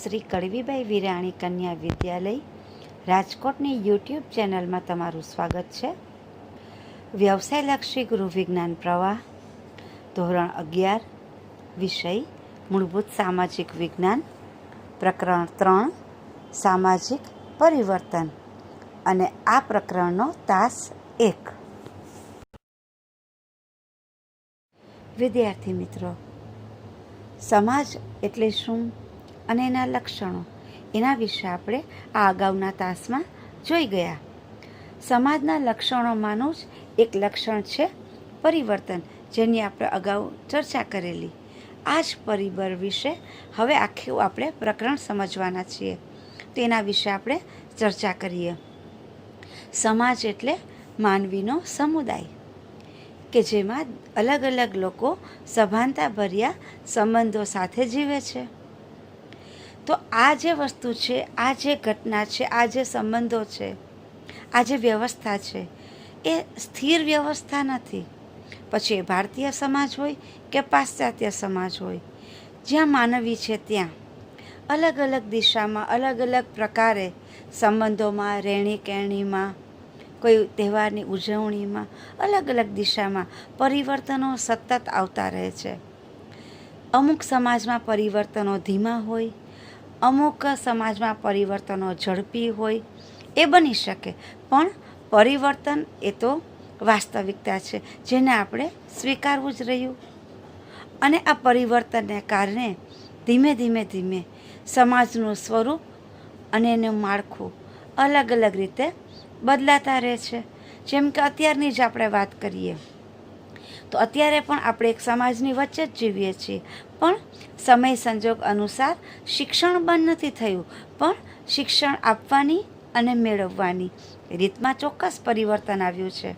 શ્રી કડવીબાઈ વિરાણી કન્યા વિદ્યાલય રાજકોટની યુટ્યુબ ચેનલમાં તમારું સ્વાગત છે. વ્યવસાયલક્ષી ગૃહ વિજ્ઞાન પ્રવાહ ધોરણ 11 વિષય મૂળભૂત સામાજિક વિજ્ઞાન પ્રકરણ 3 સામાજિક પરિવર્તન અને આ પ્રકરણનો તાસ 1. વિદ્યાર્થી મિત્રો, સમાજ એટલે શું અને એના લક્ષણો, એના વિશે આપણે આ અગાઉના તાસમાં જોઈ ગયા. સમાજના લક્ષણોમાંનું જ એક લક્ષણ છે પરિવર્તન, જેની આપણે અગાઉ ચર્ચા કરેલી. આ જ પરિબળ વિશે હવે આખું આપણે પ્રકરણ સમજવાના છીએ, તો એના વિશે આપણે ચર્ચા કરીએ. સમાજ એટલે માનવીનો સમુદાય કે જેમાં અલગ અલગ લોકો સભાનતાભર્યા સંબંધો સાથે જીવે છે. તો આ જે વસ્તુ છે, આ જે ઘટના છે, આ જે સંબંધો છે, આ જે વ્યવસ્થા છે, એ સ્થિર વ્યવસ્થા નથી. પછી એ ભારતીય સમાજ હોય કે પાશ્ચાત્ય સમાજ હોય, જ્યાં માનવી છે ત્યાં અલગ અલગ દિશામાં, અલગ અલગ પ્રકારે સંબંધોમાં, રહેણી કહેણીમાં, કોઈ તહેવારની ઉજવણીમાં અલગ અલગ દિશામાં પરિવર્તનો સતત આવતા રહે છે. અમુક સમાજમાં પરિવર્તનો ધીમા હોય, અમુક સમાજમાં પરિવર્તનો ઝડપી હોય, એ બની શકે. પણ પરિવર્તન એ તો વાસ્તવિકતા છે, જેને આપણે સ્વીકારવું જ રહ્યું. અને આ પરિવર્તનને કારણે ધીમે ધીમે ધીમે સમાજનું સ્વરૂપ અને એનું માળખું અલગ અલગ રીતે બદલાતા રહે છે. જેમ કે અત્યારની જ આપણે વાત કરીએ તો અત્યારે પણ આપણે એક સમાજની વચ્ચે જ જીવીએ છીએ, પણ સમય સંજોગ અનુસાર શિક્ષણ બંધ નથી થયું, પણ શિક્ષણ આપવાની અને મેળવવાની રીતમાં ચોક્કસ પરિવર્તન આવ્યું છે.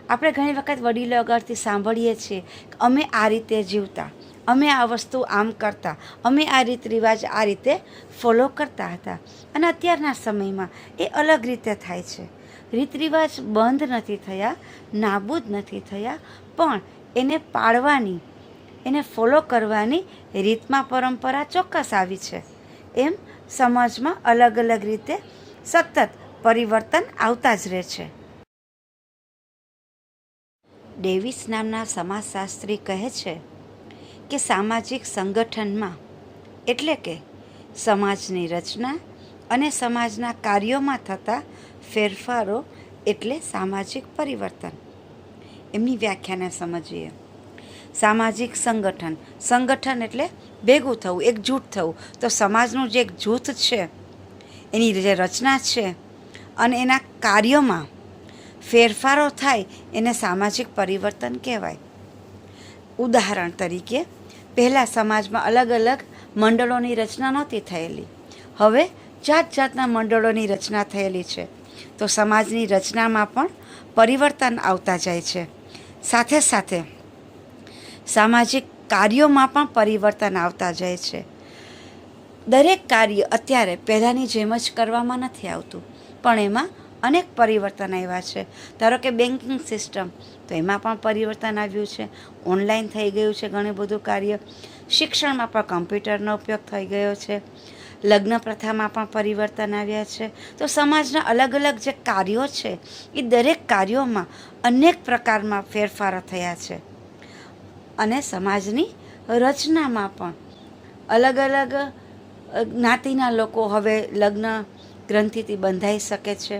આપણે ઘણી વખત વડીલો આગળથી સાંભળીએ છીએ કે અમે આ રીતે જીવતા, અમે આ વસ્તુ આમ કરતા, અમે આ રીત રિવાજ આ રીતે ફોલો કરતા હતા. અને અત્યારના સમયમાં એ અલગ રીતે થાય છે. રીત રિવાજ બંધ નથી થયા, નાબૂદ નથી થયા, પણ એને પાળવાની, એને ફોલો કરવાની રીતમાં પરંપરા ચોક્કસ આવી છે. એમ સમાજમાં અલગ અલગ રીતે સતત પરિવર્તન આવતા જ રહે છે. ડેવિસ નામના સમાજશાસ્ત્રી કહે છે કે સામાજિક સંગઠનમાં એટલે કે સમાજની રચના અને સમાજના કાર્યોમાં થતા ફેરફારો એટલે સામાજિક પરિવર્તન. એમની વ્યાખ્યાને સમજીએ. સામાજિક સંગઠન, સંગઠન એટલે ભેગું થવું, એકજૂટ થવું. તો સમાજનું જે એક જૂથ છે, એની જે રચના છે અને એના કાર્યોમાં ફેરફારો થાય એને સામાજિક પરિવર્તન કહેવાય. ઉદાહરણ તરીકે, પહેલાં સમાજમાં અલગ અલગ મંડળોની રચના નહોતી થયેલી, હવે જાત જાતના મંડળોની રચના થયેલી છે. તો સમાજની રચનામાં પણ પરિવર્તન આવતા જાય છે. સાથે સાથે સામાજિક કાર્યોમાં પણ પરિવર્તન આવતા જાય છે. દરેક કાર્ય અત્યારે પહેલાંની જેમ જ કરવામાં નથી આવતું, પણ એમાં અનેક પરિવર્તન આવ્યા છે. ધારો કે બેન્કિંગ સિસ્ટમ, તો એમાં પણ પરિવર્તન આવ્યું છે. ઓનલાઈન થઈ ગયું છે ઘણું બધું કાર્ય. શિક્ષણમાં પણ કમ્પ્યુટરનો ઉપયોગ થઈ ગયો છે. લગ્ન પ્રથામાં પણ પરિવર્તન આવ્યા છે. તો સમાજના અલગ અલગ જે કાર્યો છે, એ દરેક કાર્યોમાં અનેક પ્રકારમાં ફેરફારો થયા છે. અને સમાજની રચનામાં પણ અલગ અલગ જ્ઞાતિના લોકો હવે લગ્ન ગ્રંથિથી બંધાઈ શકે છે.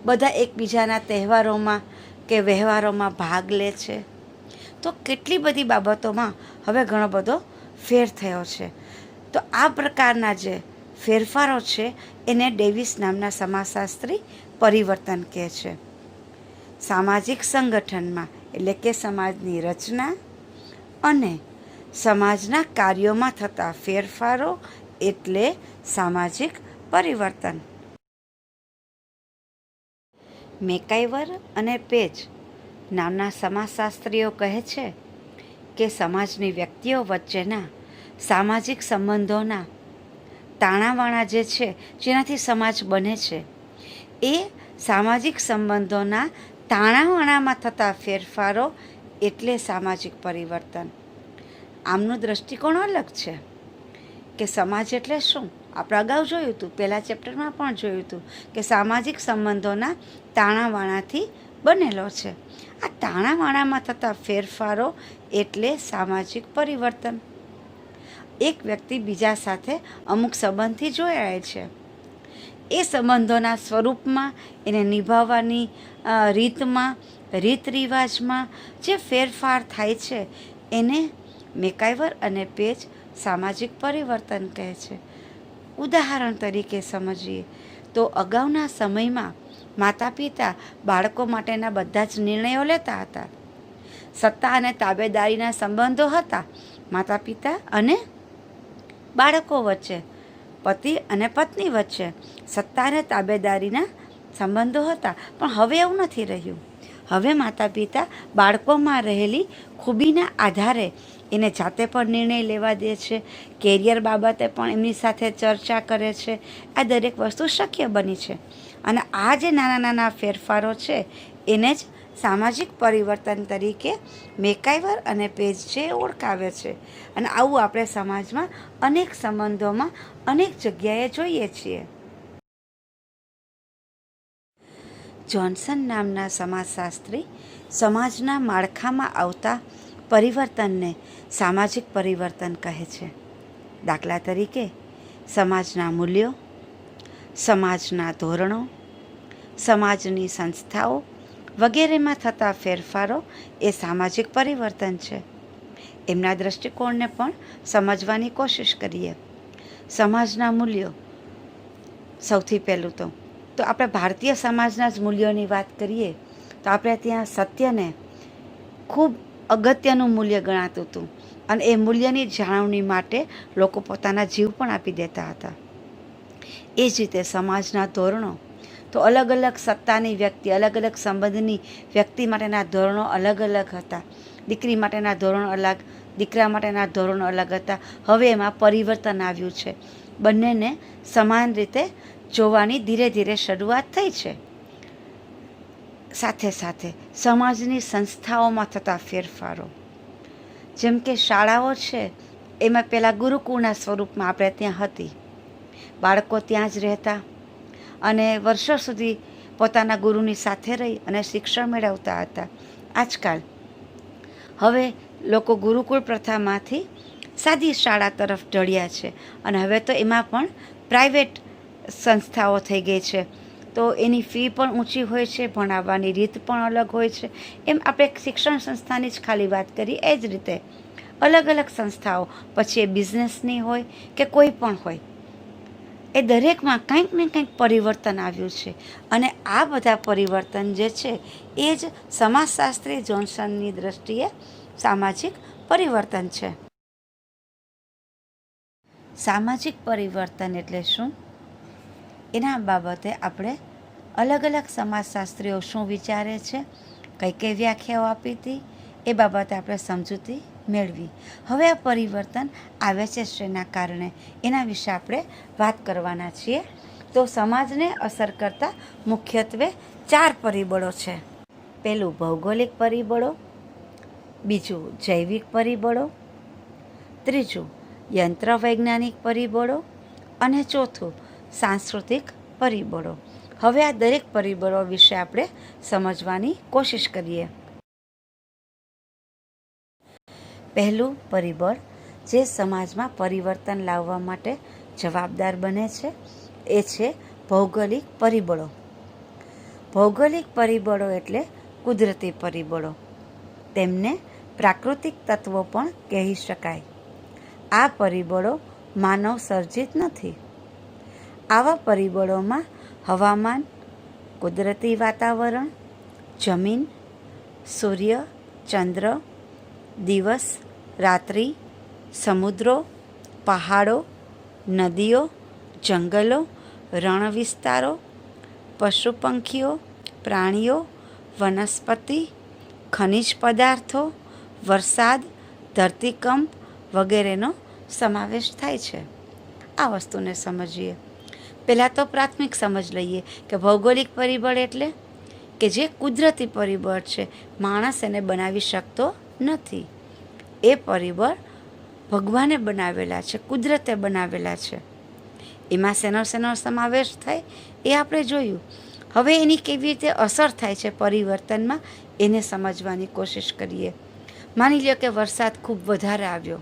બધા એકબીજાના તહેવારોમાં કે વ્યવહારોમાં ભાગ લે છે. તો કેટલી બધી બાબતોમાં હવે ઘણો બધો ફેર થયો છે. તો આ પ્રકારના જે ફેરફારો છે એને ડેવિસ નામના સમાજશાસ્ત્રી પરિવર્તન કહે છે. સામાજિક સંગઠનમાં એટલે કે સમાજની રચના અને સમાજના કાર્યોમાં થતા ફેરફારો એટલે સામાજિક પરિવર્તન. મેકાઈવર અને પેજ નામના સમાજશાસ્ત્રીઓ કહે છે કે સમાજની વ્યક્તિઓ વચ્ચેના સામાજિક સંબંધોના તાણાવાણા જે છે, જેનાથી સમાજ બને છે, એ સામાજિક સંબંધોના તાણાવાણામાં થતા ફેરફારો એટલે સામાજિક પરિવર્તન. આમનો દૃષ્ટિકોણ અલગ છે. કે સમાજ એટલે શું. આપણે અગાઉ જોયું હતું, પહેલા ચેપ્ટરમાં પણ જોયું હતું કે સામાજિક સંબંધોના તાણાવાણાથી બનેલો છે. આ તાણાવાણામાં થતા ફેરફારો એટલે સામાજિક પરિવર્તન. એક વ્યક્તિ બીજા સાથે અમુક સંબંધથી જોડાય છે. એ સંબંધોના સ્વરૂપમાં, એને નિભાવવાની રીતમાં, રીત રિવાજમાં જે ફેરફાર થાય છે એને મેકાઈવર અને પેજ સામાજિક પરિવર્તન કહે છે. ઉદાહરણ તરીકે સમજીએ તો અગાઉના સમયમાં માતા પિતા બાળકો માટેના બધા જ નિર્ણયો લેતા હતા. સત્તા અને તાબેદારીના સંબંધો હતા માતા પિતા અને બાળકો વચ્ચે, પતિ અને પત્ની વચ્ચે સત્તા અને તાબેદારીના સંબંધો હતા. પણ હવે એવું નથી રહ્યું. હવે માતા પિતા બાળકોમાં રહેલી ખૂબીના આધારે એને જાતે પણ નિર્ણય લેવા દે છે, કેરિયર બાબતે પણ એમની સાથે ચર્ચા કરે છે. આ દરેક વસ્તુ શક્ય બની છે. અને આ જે નાના નાના ફેરફારો છે એને જ સામાજિક પરિવર્તન તરીકે મેકાઈવર અને પેજ જે ઓળખાવે છે. અને આવું આપણે સમાજમાં અનેક સંબંધોમાં અનેક જગ્યાએ જોઈએ છીએ. જોન્સન નામના સમાજશાસ્ત્રી સમાજના માળખામાં આવતા પરિવર્તનને સામાજિક પરિવર્તન કહે છે. દાખલા તરીકે સમાજના મૂલ્યો, સમાજના ધોરણો, સમાજની સંસ્થાઓ વગેરેમાં થતા ફેરફારો એ સામાજિક પરિવર્તન છે. એમના દૃષ્ટિકોણને પણ સમજવાની કોશિશ કરીએ. સમાજના મૂલ્યો, સૌથી પહેલું તો આપણે ભારતીય સમાજના જ મૂલ્યોની વાત કરીએ તો આપણે ત્યાં સત્યને ખૂબ અગત્યનું મૂલ્ય ગણાતું હતું. અને એ મૂલ્યની જાળવણી માટે લોકો પોતાના જીવ પણ આપી દેતા હતા. એ જ રીતે સમાજના ધોરણો તો અલગ અલગ સત્તાની વ્યક્તિ, અલગ અલગ સંબંધની વ્યક્તિ માટેના ધોરણો અલગ અલગ હતા. દીકરી માટેના ધોરણો અલગ, દીકરા માટેના ધોરણો અલગ હતા. હવે એમાં પરિવર્તન આવ્યું છે. બંનેને સમાન રીતે જોવાની ધીરે ધીરે શરૂઆત થઈ છે. સાથે સાથે સમાજની સંસ્થાઓમાં થતા ફેરફારો, જેમ કે શાળાઓ છે એમાં પહેલાં ગુરુકુળના સ્વરૂપમાં આપણે ત્યાં હતી. બાળકો ત્યાં જ રહેતા અને વર્ષો સુધી પોતાના ગુરુની સાથે રહી અને શિક્ષણ મેળવતા હતા. આજકાલ હવે લોકો ગુરુકુળ પ્રથામાંથી સાદી શાળા તરફ ઢળ્યા છે. અને હવે તો એમાં પણ પ્રાઇવેટ સંસ્થાઓ થઈ ગઈ છે. તો એની ફી પણ ઊંચી હોય છે, ભણાવવાની રીત પણ અલગ હોય છે. એમ આપણે શિક્ષણ સંસ્થાની જ ખાલી વાત કરી, એ જ રીતે અલગ અલગ સંસ્થાઓ, પછી એ બિઝનેસની હોય કે કોઈ પણ હોય, એ દરેકમાં કંઈક ને કંઈક પરિવર્તન આવ્યું છે. અને આ બધા પરિવર્તન જે છે એ જ સમાજશાસ્ત્રી જોન્સનની દૃષ્ટિએ સામાજિક પરિવર્તન છે. સામાજિક પરિવર્તન એટલે શું, એના બાબતે આપણે અલગ અલગ સમાજશાસ્ત્રીઓ શું વિચારે છે, કઈ કઈ વ્યાખ્યાઓ આપી હતી, એ બાબતે આપણે સમજૂતી મેળવી. હવે આ પરિવર્તન આવે છે શેના કારણે, એના વિશે આપણે વાત કરવાના છીએ. તો સમાજને અસર કરતા મુખ્યત્વે 4 પરિબળો છે. પહેલું ભૌગોલિક પરિબળો, બીજું જૈવિક પરિબળો, ત્રીજું યંત્ર વૈજ્ઞાનિક પરિબળો અને ચોથું સાંસ્કૃતિક પરિબળો. હવે આ દરેક પરિબળો વિશે આપણે સમજવાની કોશિશ કરીએ. પહેલું પરિબળ જે સમાજમાં પરિવર્તન લાવવા માટે જવાબદાર બને છે એ છે ભૌગોલિક પરિબળો. ભૌગોલિક પરિબળો એટલે કુદરતી પરિબળો. તેમને પ્રાકૃતિક તત્વો પણ કહી શકાય. આ પરિબળો માનવ સર્જિત નથી. આવા પરિબળોમાં હવામાન, કુદરતી વાતાવરણ, જમીન, સૂર્ય, ચંદ્ર, દિવસ, રાત્રિ, સમુદ્રો, પહાડો, નદીઓ, જંગલો, રણ વિસ્તારો, પશુ પંખીઓ, પ્રાણીઓ, વનસ્પતિ, ખનિજ પદાર્થો, વરસાદ, ધરતીકંપ વગેરેનો સમાવેશ થાય છે. આ વસ્તુને સમજીએ. પહેલાં તો પ્રાથમિક સમજ લઈએ કે ભૌગોલિક પરિબળ એટલે કે જે કુદરતી પરિબળ છે, માણસ એને બનાવી શકતો નથી. એ પરિબળ ભગવાને બનાવેલા છે, કુદરતે બનાવેલા છે. એમાં શેનો સમાવેશ થાય એ આપણે જોયું. હવે એની કેવી રીતે અસર થાય છે પરિવર્તનમાં, એને સમજવાની કોશિશ કરીએ. માની લો કે વરસાદ ખૂબ વધારે આવ્યો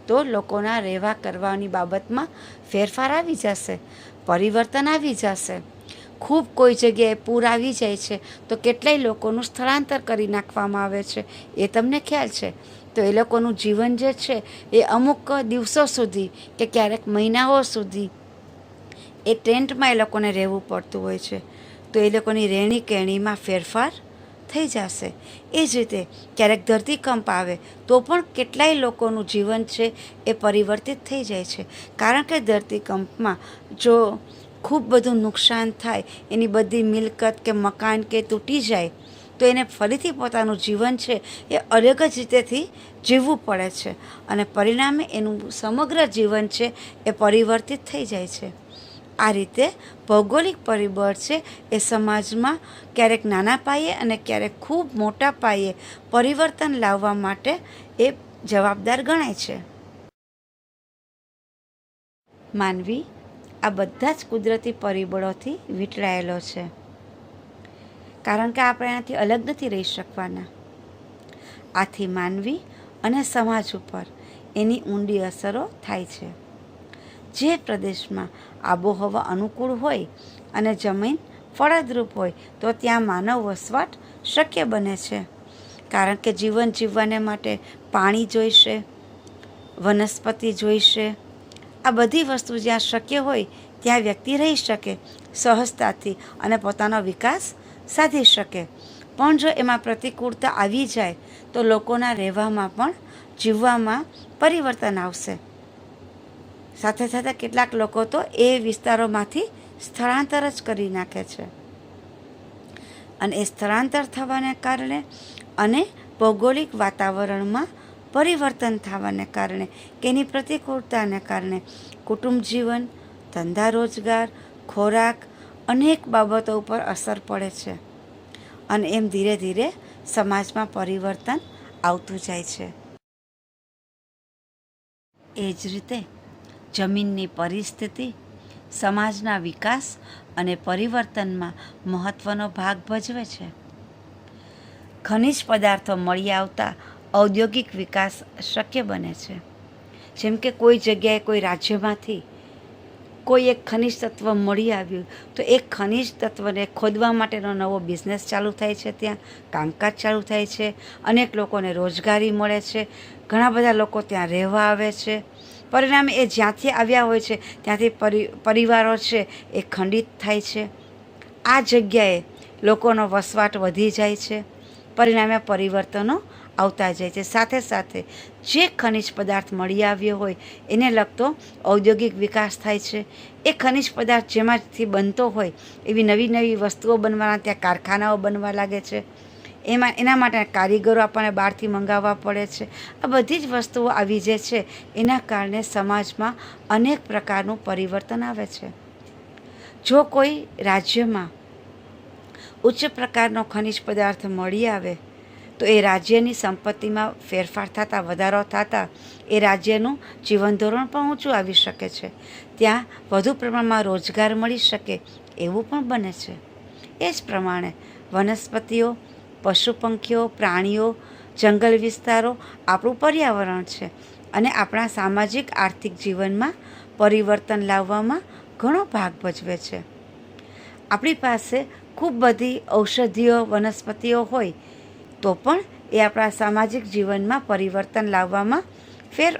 તો લોકોના રહેવા કરવાની બાબતમાં ફેરફાર આવી જશે, પરિવર્તન આવી જશે. ખૂબ કોઈ જગ્યાએ પૂર આવી જાય છે તો કેટલાય લોકોનું સ્થળાંતર કરી નાખવામાં આવે છે, એ તમને ખ્યાલ છે. તો એ લોકોનું જીવન જે છે એ અમુક દિવસો સુધી કે ક્યારેક મહિનાઓ સુધી એ ટેન્ટમાં એ લોકોને રહેવું પડતું હોય છે. તો એ લોકોની રહેણી કહેણીમાં ફેરફાર થઈ જશે. એ જ રીતે ક્યારેક ધરતીકંપ આવે તો પણ કેટલાય લોકોનું જીવન છે એ પરિવર્તિત થઈ જાય છે. કારણ કે ધરતીકંપમાં જો ખૂબ બધું નુકસાન થાય, એની બધી મિલકત કે મકાન કે તૂટી જાય તો એને ફરીથી પોતાનું જીવન છે એ અલગ જ રીતેથી જીવવું પડે છે અને પરિણામે એનું સમગ્ર જીવન છે એ પરિવર્તિત થઈ જાય છે. આ રીતે ભૌગોલિક પરિબળ છે એ સમાજમાં ક્યારેક નાના પાયે અને ક્યારેક ખૂબ મોટા પાયે પરિવર્તન લાવવા માટે એ જવાબદાર ગણાય છે. માનવી આ બધા જ કુદરતી પરિબળોથી વીંટળાયેલો છે, કારણ કે આપણે એનાથી અલગ નથી રહી શકવાના. આથી માનવી અને સમાજ ઉપર એની ઊંડી અસરો થાય છે. જે પ્રદેશમાં આબોહવા અનુકૂળ હોય અને જમીન ફળદ્રુપ હોય તો ત્યાં માનવ વસવાટ શક્ય બને છે. કારણ કે જીવન જીવવાને માટે પાણી જોઈશે, વનસ્પતિ જોઈશે. આ બધી વસ્તુ જ્યાં શક્ય હોય ત્યાં વ્યક્તિ રહી શકે સહજતાથી અને પોતાનો વિકાસ સાધી શકે. પણ જો એમાં પ્રતિકૂળતા આવી જાય તો લોકોના રહેવામાં પણ જીવવામાં પરિવર્તન આવશે. સાથે સાથે કેટલાક લોકો તો એ વિસ્તારોમાંથી સ્થળાંતર જ કરી નાખે છે. અને એ સ્થળાંતર થવાને કારણે અને ભૌગોલિક વાતાવરણમાં પરિવર્તન થવાને કારણે કે એની પ્રતિકૂળતાને કારણે કુટુંબ જીવન, ધંધા રોજગાર, ખોરાક અનેક બાબતો ઉપર અસર પડે છે. અને એમ ધીરે ધીરે સમાજમાં પરિવર્તન આવતું જાય છે. એ જ રીતે જમીનની પરિસ્થિતિ સમાજના વિકાસ અને પરિવર્તનમાં મહત્ત્વનો ભાગ ભજવે છે. ખનિજ પદાર્થો મળી આવતા ઔદ્યોગિક વિકાસ શક્ય બને છે. જેમ કે કોઈ જગ્યાએ કોઈ રાજ્યમાંથી કોઈ એક ખનિજ તત્વ મળી આવ્યું તો એ ખનિજ તત્વને ખોદવા માટેનો નવો બિઝનેસ ચાલુ થાય છે, ત્યાં કામકાજ ચાલુ થાય છે, અનેક લોકોને રોજગારી મળે છે, ઘણા બધા લોકો ત્યાં રહેવા આવે છે. પરિણામે એ જ્યાંથી આવ્યા હોય છે ત્યાંથી પરિવારો છે એ ખંડિત થાય છે. આ જગ્યાએ લોકોનો વસવાટ વધી જાય છે, પરિણામે પરિવર્તનો આવતા જાય છે. સાથે સાથે જે ખનિજ પદાર્થ મળી આવ્યો હોય એને લગતો ઔદ્યોગિક વિકાસ થાય છે. એ ખનિજ પદાર્થ જેમાંથી બનતો હોય એવી નવી નવી વસ્તુઓ બનવાના ત્યાં કારખાનાઓ બનવા લાગે છે. એના માટે કારીગરો આપણને બહારથી મંગાવવા પડે છે. આ બધી જ વસ્તુઓ આવી જે છે એના કારણે સમાજમાં અનેક પ્રકારનું પરિવર્તન આવે છે. જો કોઈ રાજ્યમાં ઉચ્ચ પ્રકારનો ખનિજ પદાર્થ મળી આવે તો એ રાજ્યની સંપત્તિમાં ફેરફાર થતાં, વધારો થતાં એ રાજ્યનું જીવન ધોરણ પણ ઊંચું આવી શકે છે. ત્યાં વધુ પ્રમાણમાં રોજગાર મળી શકે એવું પણ બને છે. એ જ પ્રમાણે વનસ્પતિઓ, પશુ પંખીઓ, પ્રાણીઓ, જંગલ વિસ્તારો આપણું પર્યાવરણ છે અને આપણા સામાજિક આર્થિક જીવનમાં પરિવર્તન લાવવામાં ઘણો ભાગ ભજવે છે. આપણી પાસે ખૂબ બધી ઔષધીય વનસ્પતિઓ હોય તો પણ એ આપણા સામાજિક જીવનમાં પરિવર્તન લાવવામાં ફેર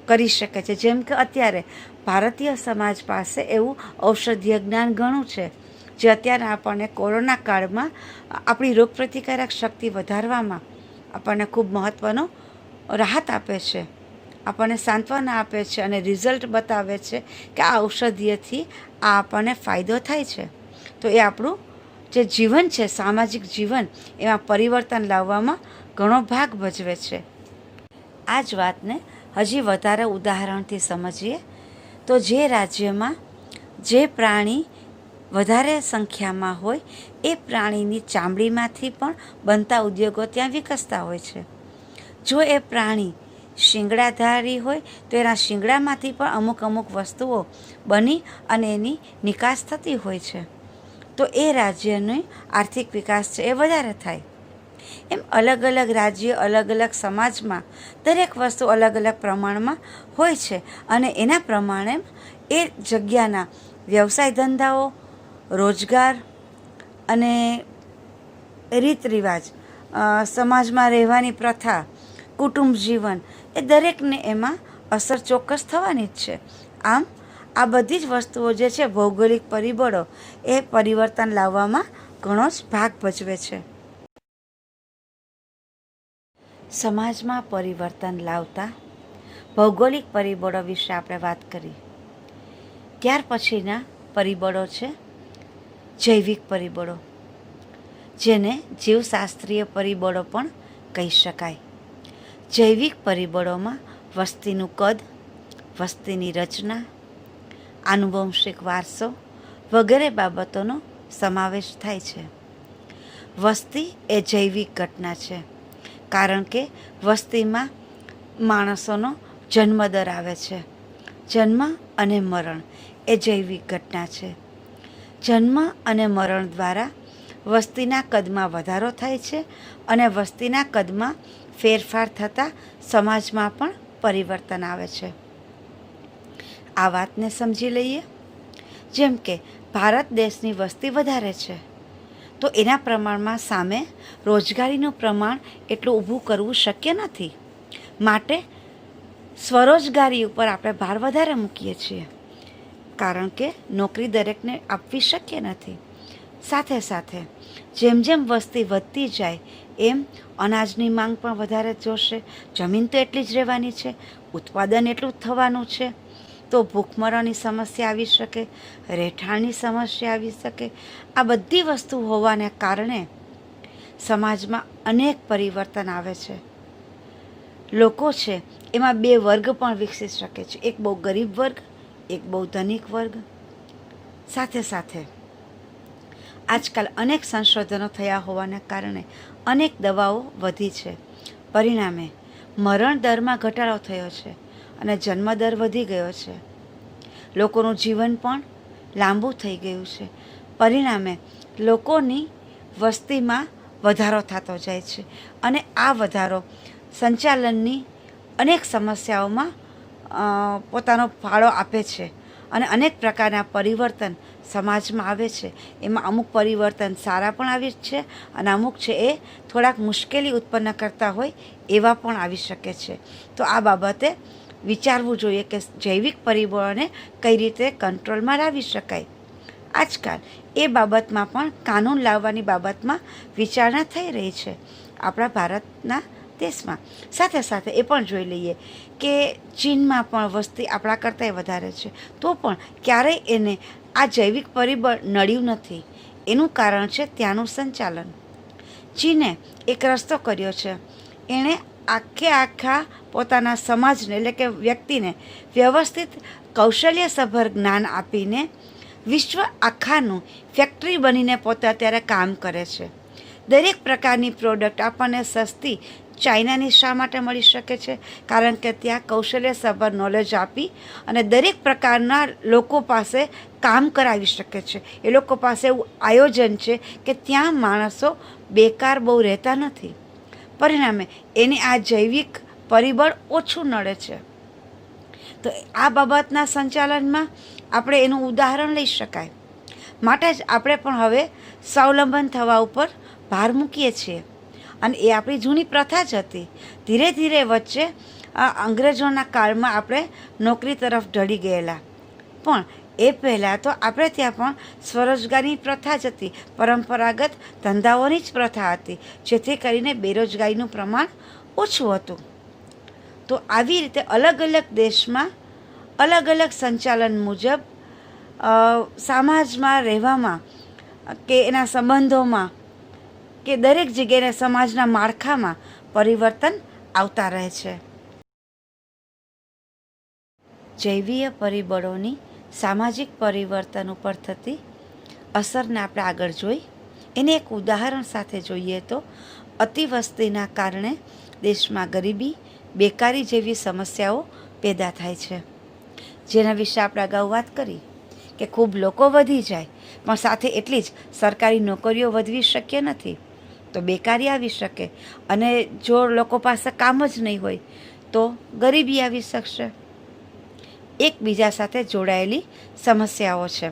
કરી શકે છે. જેમ કે અત્યારે ભારતીય સમાજ પાસે એવું ઔષધીય જ્ઞાન ઘણું છે જે અત્યારે આપણને કોરોના કાળમાં આપણી રોગપ્રતિકારક શક્તિ વધારવામાં આપણને ખૂબ મહત્ત્વનો રાહત આપે છે, આપણને સાંત્વના આપે છે અને રિઝલ્ટ બતાવે છે કે આ ઔષધીયથી આ આપણને ફાયદો થાય છે. તો એ આપણું જે જીવન છે, સામાજિક જીવન, એમાં પરિવર્તન લાવવામાં ઘણો ભાગ ભજવે છે. આ જ વાતને હજી વધારે ઉદાહરણથી સમજીએ તો જે રાજ્યમાં જે પ્રાણી વધારે સંખ્યામાં હોય એ પ્રાણીની ચામડીમાંથી પણ બનતા ઉદ્યોગો ત્યાં વિકસતા હોય છે. જો એ પ્રાણી શિંગડાધારી હોય તો એના શિંગડામાંથી પણ અમુક અમુક વસ્તુઓ બની અને એની નિકાસ થતી હોય છે, તો એ રાજ્યનો આર્થિક વિકાસ છે એ વધારે થાય. એમ અલગ અલગ રાજ્ય, અલગ અલગ સમાજમાં દરેક વસ્તુ અલગ અલગ પ્રમાણમાં હોય છે અને એના પ્રમાણે એ જગ્યાના વ્યવસાય ધંધાઓ, રોજગાર અને રીત રિવાજ, સમાજમાં રહેવાની પ્રથા, કુટુંબ જીવન, એ દરેકને એમાં અસર ચોક્કસ થવાની જ છે. આમ આ બધી જ વસ્તુઓ જે છે, ભૌગોલિક પરિબળો, એ પરિવર્તન લાવવામાં ઘણો જ ભાગ ભજવે છે. સમાજમાં પરિવર્તન લાવતા ભૌગોલિક પરિબળો વિશે આપણે વાત કરી. ત્યાર પછીના પરિબળો છે જૈવિક પરિબળો, જેને જીવશાસ્ત્રીય પરિબળો પણ કહી શકાય. જૈવિક પરિબળોમાં વસ્તીનું કદ, વસ્તીની રચના, આનુવંશિક વારસો વગેરે બાબતોનો સમાવેશ થાય છે. વસ્તી એ જૈવિક ઘટના છે, કારણ કે વસ્તીમાં માણસોનો જન્મદર આવે છે. જન્મ અને મરણ એ જૈવિક ઘટના છે. જન્મ અને મરણ દ્વારા વસ્તીના કદમાં વધારો થાય છે અને વસ્તીના કદમાં ફેરફાર થતાં સમાજમાં પણ પરિવર્તન આવે છે. આ વાતને સમજી લઈએ. જેમ કે ભારત દેશની વસ્તી વધારે છે, તો એના પ્રમાણમાં સામે રોજગારીનું પ્રમાણ એટલું ઊભું કરવું શક્ય નથી. માટે સ્વરોજગારી ઉપર આપણે ભાર વધારે મૂકીએ છીએ, કારણ કે નોકરી દરેકને આપવી શક્ય નથી. સાથે સાથે જેમ જેમ વસ્તી વધતી જાય એમ અનાજની માંગ પણ વધારે જોશે. જમીન તો એટલી જ રહેવાની છે, ઉત્પાદન એટલું જ થવાનું છે, તો ભૂખમરોની સમસ્યા આવી શકે, રહેઠાણની સમસ્યા આવી શકે. આ બધી વસ્તુ હોવાને કારણે સમાજમાં અનેક પરિવર્તન આવે છે. લોકો છે એમાં બે વર્ગ પણ વિકસી શકે છે, એક બહુ ગરીબ વર્ગ, એક બહુ ધનિક વર્ગ. સાથે સાથે આજકાલ અનેક સંશોધનો થયા હોવાને કારણે અનેક દવાઓ વધી છે. પરિણામે મરણ દરમાં ઘટાડો થયો છે અને જન્મદર વધી ગયો છે. લોકોનું જીવન પણ લાંબુ થઈ ગયું છે. પરિણામે લોકોની વસ્તીમાં વધારો થતો જાય છે અને આ વધારો સંચાલનની અનેક સમસ્યાઓમાં પોતાનો ફાળો આપે છે અને અનેક પ્રકારના પરિવર્તન સમાજમાં આવે છે. એમાં અમુક પરિવર્તન સારા પણ આવે છે અને અમુક છે એ થોડાક મુશ્કેલી ઉત્પન્ન કરતા હોય એવા પણ આવી શકે છે. તો આ બાબતે વિચારવું જોઈએ કે જૈવિક પરિબળોને કઈ રીતે કંટ્રોલમાં લાવી શકાય. આજકાલ એ બાબતમાં પણ કાનૂન લાવવાની બાબતમાં વિચારણા થઈ રહી છે આપણા ભારતના દેશમાં. સાથે સાથે એ પણ જોઈ લઈએ કે ચીનમાં પણ વસ્તી આપણા કરતાંય વધારે છે, તો પણ ક્યારેય એને આ જૈવિક પરિબળ નડ્યું નથી. એનું કારણ છે ત્યાંનું સંચાલન. ચીને એક રસ્તો કર્યો છે. એણે આખા પોતાના સમાજને, એટલે કે વ્યક્તિને વ્યવસ્થિત કૌશલ્યસભર જ્ઞાન આપીને વિશ્વ આખાનું ફેક્ટરી બનીને પોતે અત્યારે કામ કરે છે. દરેક પ્રકારની પ્રોડક્ટ આપણને સસ્તી ચાઇનાની શા માટે મળી શકે છે? કારણ કે ત્યાં કૌશલ્યસભર નોલેજ આપી અને દરેક પ્રકારના લોકો પાસે કામ કરાવી શકે છે. એ લોકો પાસે એવું આયોજન છે કે ત્યાં માણસો બેકાર બહુ રહેતા નથી. પરિણામે એને આ જૈવિક પરિબળ ઓછું નડે છે. તો આ બાબતના સંચાલનમાં આપણે એનું ઉદાહરણ લઈ શકાય. માટે જ આપણે પણ હવે સ્વાવલંબન થવા ઉપર ભાર મૂકીએ છીએ અને એ આપણી જૂની પ્રથા જ હતી. ધીરે ધીરે વચ્ચે અંગ્રેજોના કાળમાં આપણે નોકરી તરફ ઢળી ગયેલા, પણ એ પહેલાં તો આપણે ત્યાં પણ સ્વરોજગારીની પ્રથા જ હતી, પરંપરાગત ધંધાઓની જ પ્રથા હતી, જેથી કરીને બેરોજગારીનું પ્રમાણ ઓછું હતું. તો આવી રીતે અલગ અલગ દેશમાં અલગ અલગ સંચાલન મુજબ સમાજમાં રહેવામાં કે એના સંબંધોમાં કે દરેક જગ્યાએ સમાજના માળખામાં પરિવર્તન આવતા રહે છે. જૈવીય પરિબળોની સામાજિક પરિવર્તન ઉપર થતી અસરને આપણે આગળ જોઈ. એને એક ઉદાહરણ સાથે જોઈએ તો અતિવસ્તીના કારણે દેશમાં ગરીબી, બેકારી જેવી સમસ્યાઓ પેદા થાય છે, જેના વિશે આપણે અગાઉ વાત કરી કે ખૂબ લોકો વધી જાય પણ સાથે એટલી જ સરકારી નોકરીઓ વધવી શક્ય નથી, તો બેકારી આવી શકે, અને જો લોકો પાસે કામ જ નહીં હોય તો ગરીબી આવી શકશે. એકબીજા સાથે જોડાયેલી સમસ્યાઓ છે.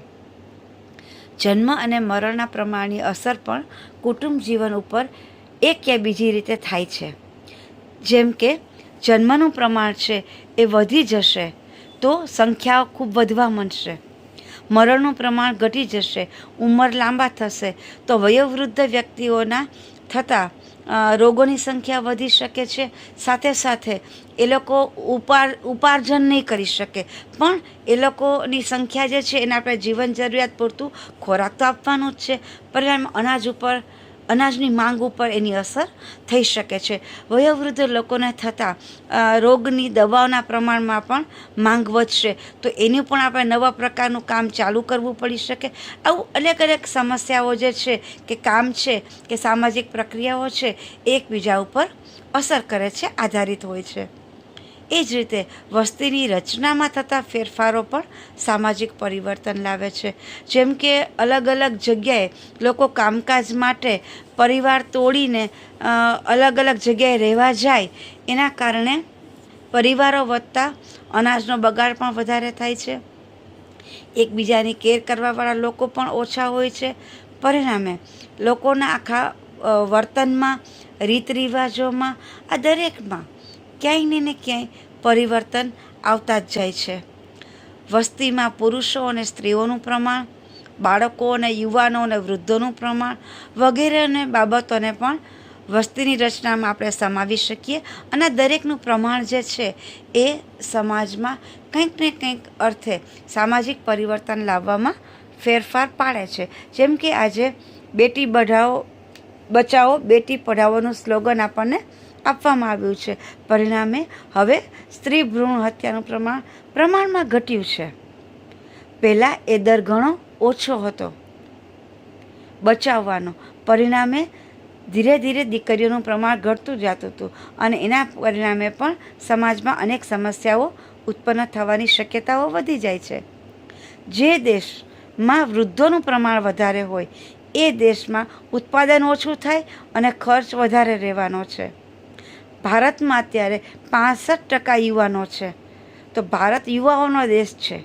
જન્મ અને મરણના પ્રમાણની અસર પણ કુટુંબ જીવન ઉપર એક યા બીજી રીતે થાય છે. જેમ કે જન્મનું પ્રમાણ છે એ વધી જશે તો સંખ્યાઓ ખૂબ વધવા માંડશે, મરણનું પ્રમાણ ઘટી જશે, ઉંમર લાંબા થશે તો વયોવૃદ્ધ વ્યક્તિઓના થતા રોગોની સંખ્યા વધી શકે છે. સાથે સાથે એ લોકો ઉપાર્જન નહીં કરી શકે, પણ એ લોકોની સંખ્યા જે છે એને આપણે જીવન જરૂરિયાત પૂરતું ખોરાક તો આપવાનું જ છે, પરિણામે અનાજની માંગ ઉપર એની અસર થઈ શકે છે. વયોવૃદ્ધ લોકોને થતા રોગની દવાઓના પ્રમાણમાં પણ માંગ વધશે, તો એનું પણ આપણે નવા પ્રકારનું કામ ચાલુ કરવું પડી શકે. આવું અલગ અલગ સમસ્યાઓ જે છે કે કામ છે કે સામાજિક પ્રક્રિયાઓ છે એકબીજા ઉપર અસર કરે છે, આધારિત હોય છે. એ જ રીતે વસ્તીની રચનામાં થતા ફેરફારો પણ સામાજિક પરિવર્તન લાવે છે. જેમ કે અલગ અલગ જગ્યાએ લોકો કામકાજ માટે પરિવાર તોડીને અલગ અલગ જગ્યાએ રહેવા જાય, એના કારણે પરિવારો વધતા અનાજનો બગાડ પણ વધારે થાય છે. એકબીજાની કેર કરવાવાળા લોકો પણ ઓછા હોય છે. પરિણામે લોકોના આખા વર્તનમાં, રીત રિવાજોમાં, આ દરેકમાં ક્યાંય ને ક્યાંય પરિવર્તન આવતા જ જાય છે. વસ્તીમાં પુરુષો અને સ્ત્રીઓનું પ્રમાણ, બાળકો અને યુવાનો અને વૃદ્ધોનું પ્રમાણ વગેરેને બાબતોને પણ વસ્તીની રચનામાં આપણે સમાવી શકીએ, અને દરેકનું પ્રમાણ જે છે એ સમાજમાં કંઈક ને કંઈક અર્થે સામાજિક પરિવર્તન લાવવામાં ફેરફાર પાડે છે. જેમ કે આજે બેટી બચાવો બેટી પઢાઓનું સ્લોગન આપણને આપવામાં આવ્યું છે. પરિણામે હવે સ્ત્રી ભ્રૂણ હત્યાનું પ્રમાણમાં ઘટ્યું છે. પહેલાં એ દર ઘણો ઓછો હતો બચાવવાનો, પરિણામે ધીરે ધીરે દીકરીઓનું પ્રમાણ ઘટતું જતું હતું, અને એના પરિણામે પણ સમાજમાં અનેક સમસ્યાઓ ઉત્પન્ન થવાની શક્યતાઓ વધી જાય છે. જે દેશમાં વૃદ્ધોનું પ્રમાણ વધારે હોય એ દેશમાં ઉત્પાદન ઓછું થાય અને ખર્ચ વધારે રહેવાનો છે. ભારતમાં અત્યારે 65% યુવાનો છે, તો ભારત યુવાઓનો દેશ છે.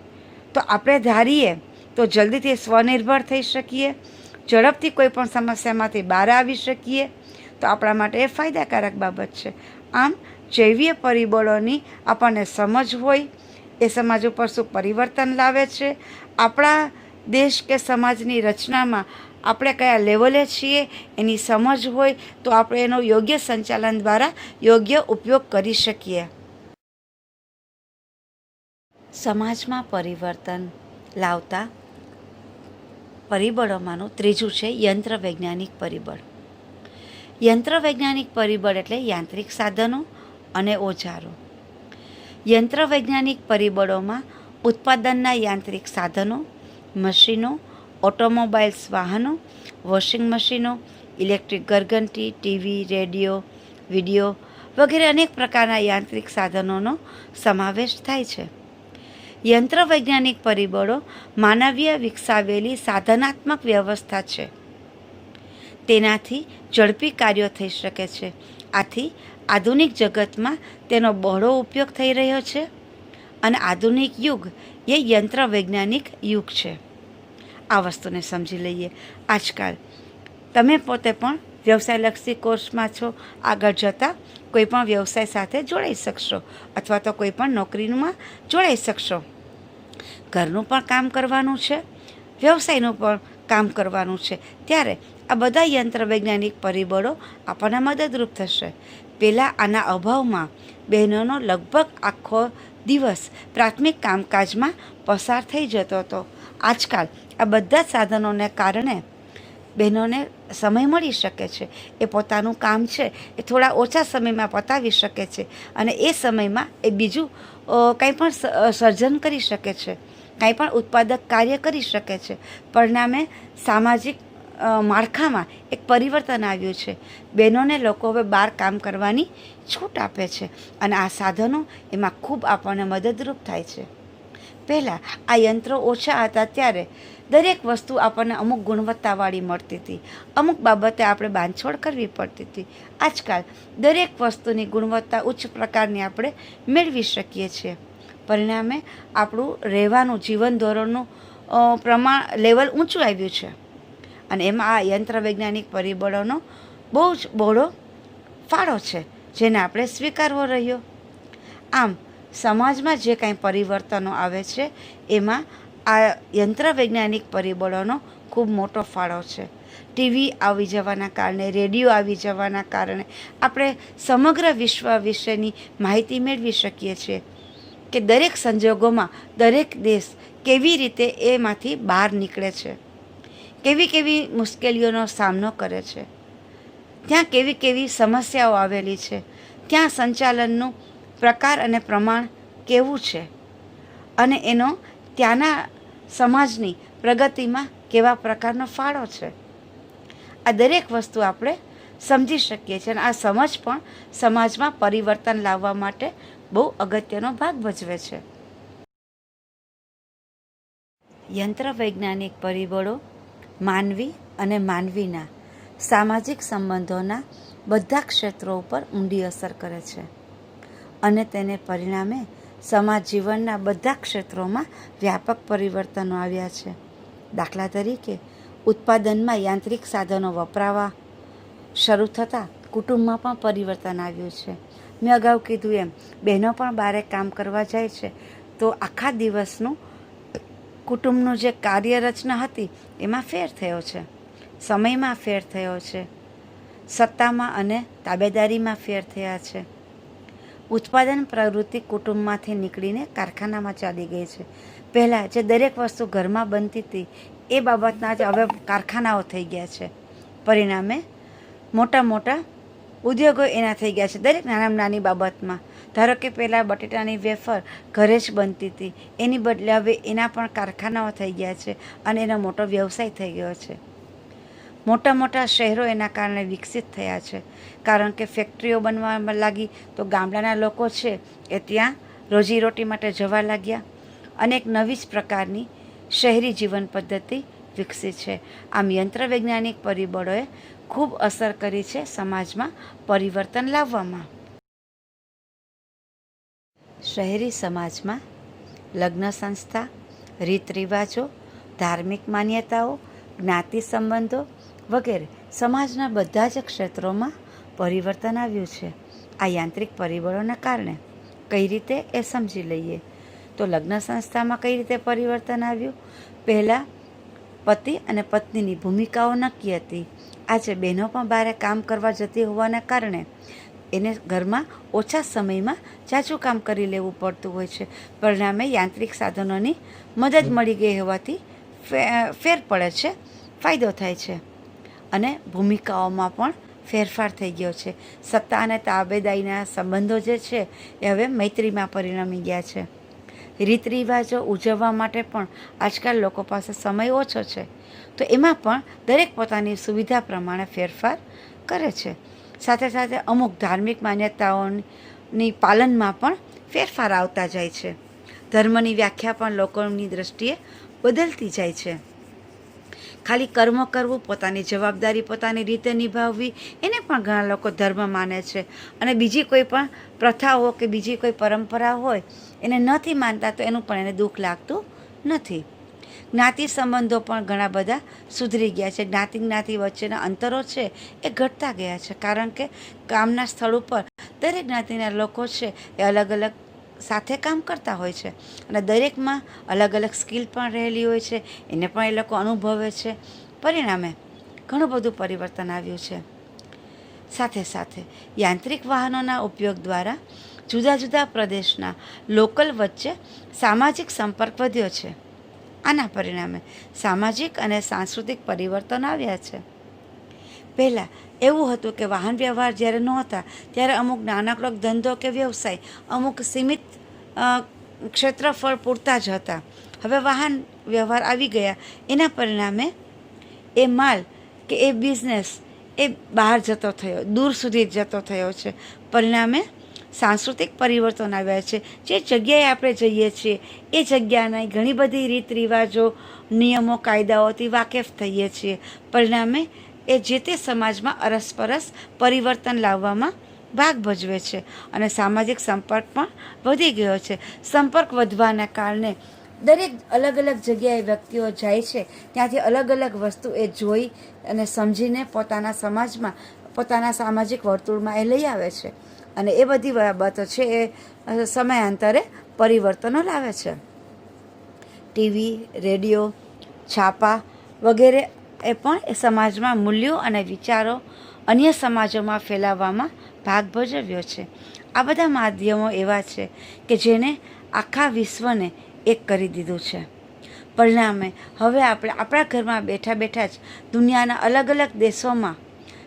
તો આપણે ધારીએ તો જલ્દીથી સ્વનિર્ભર થઈ શકીએ, ઝડપથી કોઈ પણ સમસ્યામાંથી બહાર આવી શકીએ, તો આપણા માટે એ ફાયદાકારક બાબત છે. આમ જૈવીય પરિબળોની આપણને સમજ હોય, એ સમાજ ઉપર શું પરિવર્તન લાવે છે, આપણા દેશ કે સમાજની રચનામાં આપણે કયા લેવલે છીએ એની સમજ હોય, તો આપણે એનો યોગ્ય સંચાલન દ્વારા યોગ્ય ઉપયોગ કરી શકીએ. સમાજમાં પરિવર્તન લાવતા પરિબળોમાંનું ત્રીજું છે યંત્ર વૈજ્ઞાનિક પરિબળ. યંત્ર વૈજ્ઞાનિક પરિબળ એટલે યાંત્રિક સાધનો અને ઓજારો. યંત્ર વૈજ્ઞાનિક પરિબળોમાં ઉત્પાદનના યાંત્રિક સાધનો, મશીનો, ઓટોમોબાઈલ્સ વાહનો, વોશિંગ મશીનો, ઇલેક્ટ્રિક ઘરઘંટી, ટીવી, રેડિયો, વિડીયો વગેરે અનેક પ્રકારના યાંત્રિક સાધનોનો સમાવેશ થાય છે. યંત્ર વૈજ્ઞાનિક પરિબળો માનવીય વિકસાવેલી સાધનાત્મક વ્યવસ્થા છે. તેનાથી ઝડપી કાર્યો થઈ શકે છે. આથી આધુનિક જગતમાં તેનો બહોળો ઉપયોગ થઈ રહ્યો છે, અને આધુનિક યુગ એ યંત્ર વૈજ્ઞાનિક યુગ છે. આ વસ્તુને સમજી લઈએ. આજકાલ તમે પોતે પણ વ્યવસાયલક્ષી કોર્સમાં છો, આગળ જતાં કોઈ પણ વ્યવસાય સાથે જોડાઈ શકશો, અથવા તો કોઈ પણ નોકરીમાં જોડાઈ શકશો. ઘરનું પણ કામ કરવાનું છે, વ્યવસાયનું પણ કામ કરવાનું છે, ત્યારે આ બધા યંત્ર વૈજ્ઞાનિક પરિબળો આપણને મદદરૂપ થશે. પહેલાં આના અભાવમાં બહેનોનો લગભગ આખો દિવસ પ્રાથમિક કામકાજમાં પસાર થઈ જતો હતો. આજકાલ આ બધા જ સાધનોને કારણે બહેનોને સમય મળી શકે છે. એ પોતાનું કામ છે એ થોડા ઓછા સમયમાં પતાવી શકે છે, અને એ સમયમાં એ બીજું કંઈ પણ સર્જન કરી શકે છે, કંઈ પણ ઉત્પાદક કાર્ય કરી શકે છે. પરિણામે સામાજિક માળખામાં એક પરિવર્તન આવ્યું છે. બહેનોને લોકો હવે બહાર કામ કરવાની છૂટ આપે છે અને આ સાધનો એમાં ખૂબ આપણને મદદરૂપ થાય છે. પહેલાં આ યંત્રો ઓછા હતા ત્યારે દરેક વસ્તુ આપણને અમુક ગુણવત્તાવાળી મળતી હતી, અમુક બાબતે આપણે બાંધછોડ કરવી પડતી હતી. આજકાલ દરેક વસ્તુની ગુણવત્તા ઉચ્ચ પ્રકારની આપણે મેળવી શકીએ છીએ. પરિણામે આપણું રહેવાનું જીવન ધોરણનું પ્રમાણ લેવલ ઊંચું આવ્યું છે અને એમાં આ યંત્ર વૈજ્ઞાનિક પરિબળોનો બહુ જ બહોળો ફાળો છે, જેને આપણે સ્વીકારવો રહ્યો. આમ સમાજમાં જે કાંઈ પરિવર્તનો આવે છે એમાં આ યંત્ર વૈજ્ઞાનિક પરિબળોનો ખૂબ મોટો ફાળો છે. ટીવી આવી જવાના કારણે, રેડિયો આવી જવાના કારણે આપણે સમગ્ર વિશ્વ વિશેની માહિતી મેળવી શકીએ છીએ કે દરેક સંજોગોમાં દરેક દેશ કેવી રીતે એમાંથી બહાર નીકળે છે, કેવી કેવી મુશ્કેલીઓનો સામનો કરે છે, ત્યાં કેવી કેવી સમસ્યાઓ આવેલી છે, ત્યાં સંચાલનનું પ્રકાર અને પ્રમાણ કેવું છે અને એનો ત્યાંના સમાજની પ્રગતિમાં કેવા પ્રકારનો ફાળો છે. આ દરેક વસ્તુ આપણે સમજી શકીએ છીએ અને આ સમજ પણ સમાજમાં પરિવર્તન લાવવા માટે બહુ અગત્યનો ભાગ ભજવે છે. યંત્ર વૈજ્ઞાનિક પરિબળો માનવી અને માનવીના સામાજિક સંબંધોના બધા ક્ષેત્રો ઉપર ઊંડી અસર કરે છે અને તેને પરિણામે સમાજ જીવનના બધા ક્ષેત્રોમાં વ્યાપક પરિવર્તનો આવ્યા છે. દાખલા તરીકે ઉત્પાદનમાં યાંત્રિક સાધનો વપરાવા શરૂ થતાં કુટુંબમાં પણ પરિવર્તન આવ્યું છે. મેં અગાઉ કીધું એમ બહેનો પણ બહાર કામ કરવા જાય છે તો આખા દિવસનું કુટુંબનું જે કાર્યરચના હતી એમાં ફેર થયો છે, સમયમાં ફેર થયો છે, સત્તામાં અને તાબેદારીમાં ફેર થયા છે. ઉત્પાદન પ્રવૃત્તિ કુટુંબમાંથી નીકળીને કારખાનામાં ચાલી ગઈ છે. પહેલાં જે દરેક વસ્તુ ઘરમાં બનતી હતી એ બાબતના જ હવે કારખાનાઓ થઈ ગયા છે. પરિણામે મોટા મોટા ઉદ્યોગો એના થઈ ગયા છે દરેક નાનામાં નાની બાબતમાં. ધારો કે પહેલાં બટેટાની વેફર ઘરે જ બનતી હતી, એની બદલે હવે એના પણ કારખાનાઓ થઈ ગયા છે અને એનો મોટો વ્યવસાય થઈ ગયો છે. મોટા મોટા શહેરો એના કારણે વિકસિત થયા છે, કારણ કે ફેક્ટરીઓ બનવા લાગી તો ગામડાના લોકો છે એ ત્યાં રોજીરોટી માટે જવા લાગ્યા અને એક નવી જ પ્રકારની શહેરી જીવન પદ્ધતિ વિકસી છે. આમ યંત્ર વૈજ્ઞાનિક પરિબળોએ ખૂબ અસર કરી છે સમાજમાં પરિવર્તન લાવવામાં. શહેરી સમાજમાં લગ્ન સંસ્થા, રીત રિવાજો, ધાર્મિક માન્યતાઓ, જ્ઞાતિ સંબંધો વગેરે સમાજના બધા જ ક્ષેત્રોમાં પરિવર્તન આવ્યું છે આ યાંત્રિક પરિબળોના કારણે. કઈ રીતે એ સમજી લઈએ તો લગ્ન સંસ્થામાં કઈ રીતે પરિવર્તન આવ્યું. પહેલાં પતિ અને પત્નીની ભૂમિકાઓ નક્કી હતી. આજે બહેનો પણ બહાર કામ કરવા જતી હોવાના કારણે એને ઘરમાં ઓછા સમયમાં ઝાઝું કામ કરી લેવું પડતું હોય છે. પરિણામે યાંત્રિક સાધનોની મદદ મળી ગઈ હોવાથી ફેર પડે છે, ફાયદો થાય છે અને ભૂમિકાઓમાં પણ ફેરફાર થઈ ગયો છે. સત્તા અને તાબેદારીના સંબંધો જે છે એ હવે મૈત્રીમાં પરિણમી ગયા છે. રીત રિવાજો ઉજવવા માટે પણ આજકાલ લોકો પાસે સમય ઓછો છે તો એમાં પણ દરેક પોતાની સુવિધા પ્રમાણે ફેરફાર કરે છે. સાથે સાથે અમુક ધાર્મિક માન્યતાઓની પાલનમાં પણ ફેરફાર આવતા જાય છે. ધર્મની વ્યાખ્યા પણ લોકોની દૃષ્ટિએ બદલતી જાય છે. ખાલી કર્મ કરવું, પોતાની જવાબદારી પોતાની રીતે નિભાવવી એને પણ ઘણા લોકો ધર્મ માને છે અને બીજી કોઈ પણ પ્રથાઓ કે બીજી કોઈ પરંપરા હોય એને નથી માનતા તો એનું પણ એને દુઃખ લાગતું નથી. જ્ઞાતિ સંબંધો પણ ઘણા બધા સુધરી ગયા છે. જ્ઞાતિ વચ્ચેના અંતરો છે એ ઘટતા ગયા છે, કારણ કે કામના સ્થળ ઉપર દરેક જ્ઞાતિના લોકો છે એ અલગ અલગ સાથે કામ કરતા હોય છે અને દરેકમાં અલગ અલગ સ્કિલ પણ રહેલી હોય છે, એને પણ એ લોકો અનુભવે છે. પરિણામે ઘણું બધું પરિવર્તન આવ્યું છે. સાથે સાથે યાંત્રિક વાહનોના ઉપયોગ દ્વારા જુદા જુદા પ્રદેશના લોકલ વચ્ચે સામાજિક સંપર્ક વધ્યો છે. આના પરિણામે સામાજિક અને સાંસ્કૃતિક પરિવર્તન આવ્યા છે. પહેલાં એવું હતું કે વાહન વ્યવહાર જ્યારે નહોતા ત્યારે અમુક નાનકડો ધંધો કે વ્યવસાય અમુક સીમિત ક્ષેત્રફળ પૂરતા જ હતા. હવે વાહન વ્યવહાર આવી ગયા, એના પરિણામે એ માલ કે એ બિઝનેસ એ બહાર જતો થયો, દૂર સુધી જતો થયો છે. પરિણામે સાંસ્કૃતિક પરિવર્તન આવ્યા છે. જે જગ્યાએ આપણે જઈએ છીએ એ જગ્યાના ઘણી બધી રીત રિવાજો, નિયમો, કાયદાઓથી વાકેફ થઈએ છીએ. પરિણામે એ જે તે સમાજમાં અરસપરસ પરિવર્તન લાવવામાં ભાગ ભજવે છે અને સામાજિક સંપર્ક પણ વધી ગયો છે. સંપર્ક વધવાના કારણે દરેક અલગ અલગ જગ્યાએ વ્યક્તિઓ જાય છે, ત્યાંથી અલગ અલગ વસ્તુ એ જોઈ અને સમજીને પોતાના સમાજમાં, પોતાના સામાજિક વર્તુળમાં એ લઈ આવે છે અને એ બધી બાબતો છે એ સમયાંતરે પરિવર્તનો લાવે છે. ટીવી, રેડિયો, છાપા વગેરે એ પણ એ સમાજમાં મૂલ્યો અને વિચારો અન્ય સમાજોમાં ફેલાવવામાં ભાગ ભજવ્યો છે. આ બધા માધ્યમો એવા છે કે જેને આખા વિશ્વને એક કરી દીધું છે. પરિણામે હવે આપણે આપણા ઘરમાં બેઠા બેઠા જ દુનિયાના અલગ અલગ દેશોમાં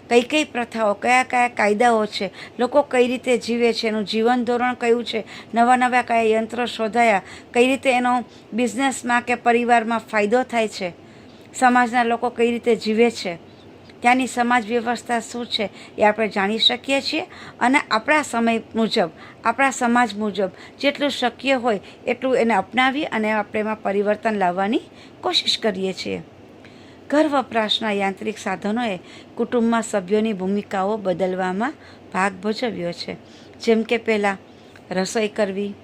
કઈ કઈ પ્રથાઓ, કયા કયા કાયદાઓ છે, લોકો કઈ રીતે જીવે છે, એનું જીવન ધોરણ કયું છે, નવા નવા કયા યંત્રો શોધાયા, કઈ રીતે એનો બિઝનેસમાં કે પરિવારમાં ફાયદો થાય છે, સમાજના લોકો કઈ રીતે જીવે છે, ત્યાંની સમાજ વ્યવસ્થા શું છે એ આપણે જાણી શકીએ છીએ અને આપણા સમય મુજબ, આપણા સમાજ મુજબ જેટલું શક્ય હોય એટલું એને અપનાવી અને આપણે એમાં પરિવર્તન લાવવાની કોશિશ કરીએ છીએ. ઘર વપરાશના યાંત્રિક સાધનોએ કુટુંબમાં સભ્યોની ભૂમિકાઓ બદલવામાં ભાગ ભજવ્યો છે. જેમ કે પહેલાં રસોઈ કરવી,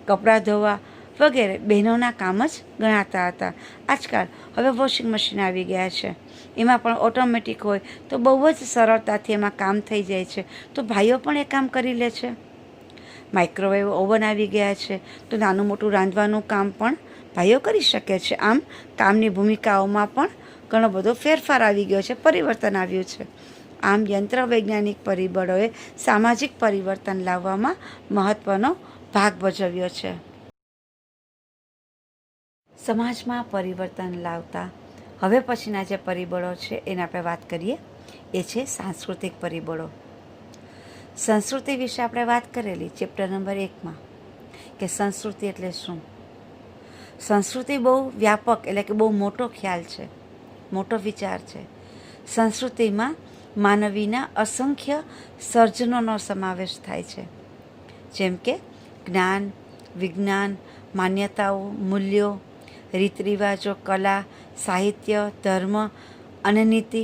કપડાં ધોવા વગેરે બહેનોના કામ જ ગણાતા હતા. આજકાલ હવે વોશિંગ મશીન આવી ગયા છે, એમાં પણ ઓટોમેટિક હોય તો બહુ જ સરળતાથી એમાં કામ થઈ જાય છે, તો ભાઈઓ પણ એ કામ કરી લે છે. માઇક્રોવેવ ઓવન આવી ગયા છે, તો નાનું મોટું રાંધવાનું કામ પણ ભાઈઓ કરી શકે છે. આમ કામની ભૂમિકાઓમાં પણ ઘણો બધો ફેરફાર આવી ગયો છે, પરિવર્તન આવ્યું છે. આમ યંત્ર વૈજ્ઞાનિક પરિબળોએ સામાજિક પરિવર્તન લાવવામાં મહત્ત્વનો ભાગ ભજવ્યો છે. સમાજમાં પરિવર્તન લાવતા હવે પછીના જે પરિબળો છે એના આપણે વાત કરીએ. એ છે સાંસ્કૃતિક પરિબળો. સંસ્કૃતિ વિશે આપણે વાત કરેલી ચેપ્ટર નંબર 1માં કે સંસ્કૃતિ એટલે શું. સંસ્કૃતિ બહુ વ્યાપક એટલે કે બહુ મોટો ખ્યાલ છે, મોટો વિચાર છે. સંસ્કૃતિમાં માનવીના અસંખ્ય સર્જનોનો સમાવેશ થાય છે, જેમ કે જ્ઞાન, વિજ્ઞાન, માન્યતાઓ, મૂલ્યો, રીત રિવાજો, કલા, સાહિત્ય, ધર્મ અને નીતિ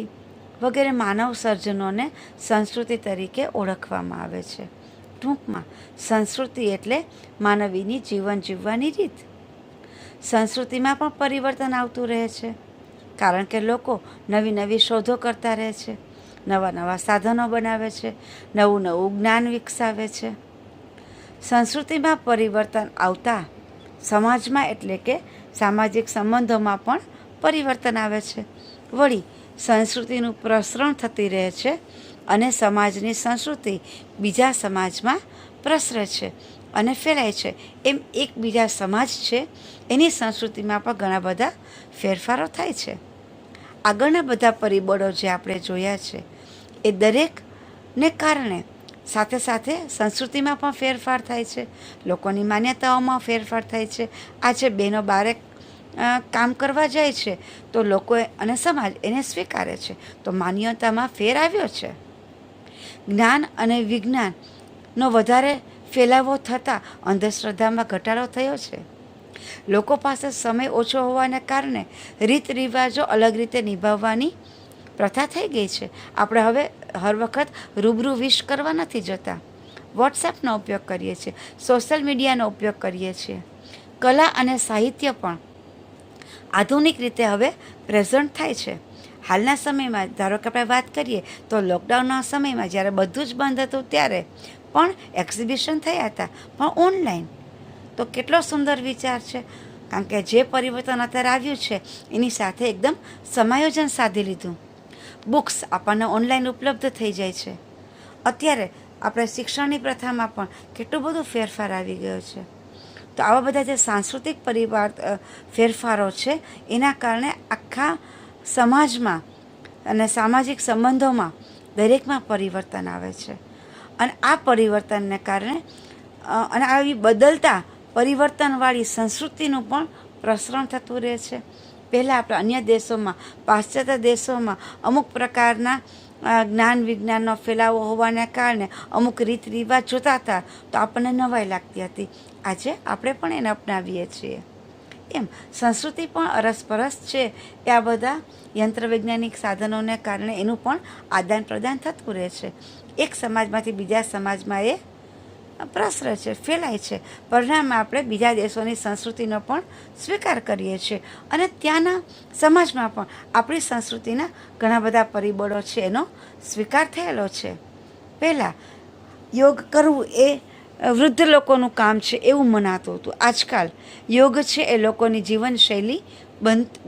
વગેરે માનવ સર્જનોને સંસ્કૃતિ તરીકે ઓળખવામાં આવે છે. ટૂંકમાં સંસ્કૃતિ એટલે માનવીની જીવન જીવવાની રીત. સંસ્કૃતિમાં પણ પરિવર્તન આવતું રહે છે, કારણ કે લોકો નવી નવી શોધો કરતા રહે છે, નવા નવા સાધનો બનાવે છે, નવું નવું જ્ઞાન વિકસાવે છે. સંસ્કૃતિમાં પરિવર્તન આવતા સમાજમાં એટલે કે સામાજિક સંબંધોમાં પણ પરિવર્તન આવે છે. વળી સંસ્કૃતિનું પ્રસરણ થતી રહે છે અને સમાજની સંસ્કૃતિ બીજા સમાજમાં પ્રસરે છે અને ફેલાય છે. એમ એક બીજા સમાજ છે એની સંસ્કૃતિમાં પણ ઘણા બધા ફેરફારો થાય છે. આગળના બધા પરિબળો જે આપણે જોયા છે એ દરેકને કારણે સાથે સાથે સંસ્કૃતિમાં પણ ફેરફાર થાય છે, લોકોની માન્યતાઓમાં ફેરફાર થાય છે. આજે બહેનો બારે કામ કરવા જાય છે તો લોકો અને સમાજ એને સ્વીકારે છે, તો માન્યતામાં ફેર આવ્યો છે. જ્ઞાન અને વિજ્ઞાનનો વધારે ફેલાવો થતાં અંધશ્રદ્ધામાં ઘટાડો થયો છે. લોકો પાસે સમય ઓછો હોવાને કારણે રીત રિવાજો અલગ રીતે નિભાવવાની પ્રથા થઈ ગઈ છે. આપણે હવે હર વખત રૂબરૂ વિશ કરવા નથી જતા, વોટ્સએપનો ઉપયોગ કરીએ છીએ, સોશિયલ મીડિયાનો ઉપયોગ કરીએ છીએ. કલા અને સાહિત્ય પણ આધુનિક રીતે હવે પ્રેઝન્ટ થાય છે. હાલના સમયમાં ધારો કે આપણે વાત કરીએ તો લોકડાઉનના સમયમાં જ્યારે બધું જ બંધ હતું ત્યારે પણ એક્ઝિબિશન થયા હતા, પણ ઓનલાઈન. તો કેટલો સુંદર વિચાર છે, કારણ કે જે પરિવર્તન અત્યારે આવ્યું છે એની સાથે એકદમ સમાયોજન સાધી લીધું. બુક્સ આપણને ઓનલાઈન ઉપલબ્ધ થઈ જાય છે. અત્યારે આપણે શિક્ષણની પ્રથામાં પણ કેટલું બધું ફેરફાર આવી ગયો છે. તો આવા બધા જે સાંસ્કૃતિક ફેરફારો છે એના કારણે આખા સમાજમાં અને સામાજિક સંબંધોમાં દરેકમાં પરિવર્તન આવે છે. અને આ પરિવર્તનને કારણે અને આવી બદલતા પરિવર્તનવાળી સંસ્કૃતિનું પણ પ્રસરણ થતું રહે છે. પહેલાં આપણે અન્ય દેશોમાં, પાશ્ચાત્ય દેશોમાં અમુક પ્રકારના જ્ઞાન વિજ્ઞાનનો ફેલાવો હોવાને કારણે અમુક રીત રિવાજ જોતા હતા તો આપણને નવાઈ લાગતી હતી. આજે આપણે પણ એને અપનાવીએ છીએ. એમ સંસ્કૃતિ પણ અરસપરસ છે એ આ બધા યંત્ર વૈજ્ઞાનિક સાધનોને કારણે એનું પણ આદાન પ્રદાન થતું રહે છે. એક સમાજમાંથી બીજા સમાજમાં એ પ્રસરે છે, ફેલાય છે. પરિણામે આપણે બીજા દેશોની સંસ્કૃતિનો પણ સ્વીકાર કરીએ છીએ અને ત્યાંના સમાજમાં પણ આપણી સંસ્કૃતિના ઘણા બધા પરિબળો છે એનો સ્વીકાર થયેલો છે. પહેલાં યોગ કરવું એ વૃદ્ધ લોકોનું કામ છે એવું મનાતું હતું. આજકાલ યોગ છે એ લોકોની જીવનશૈલી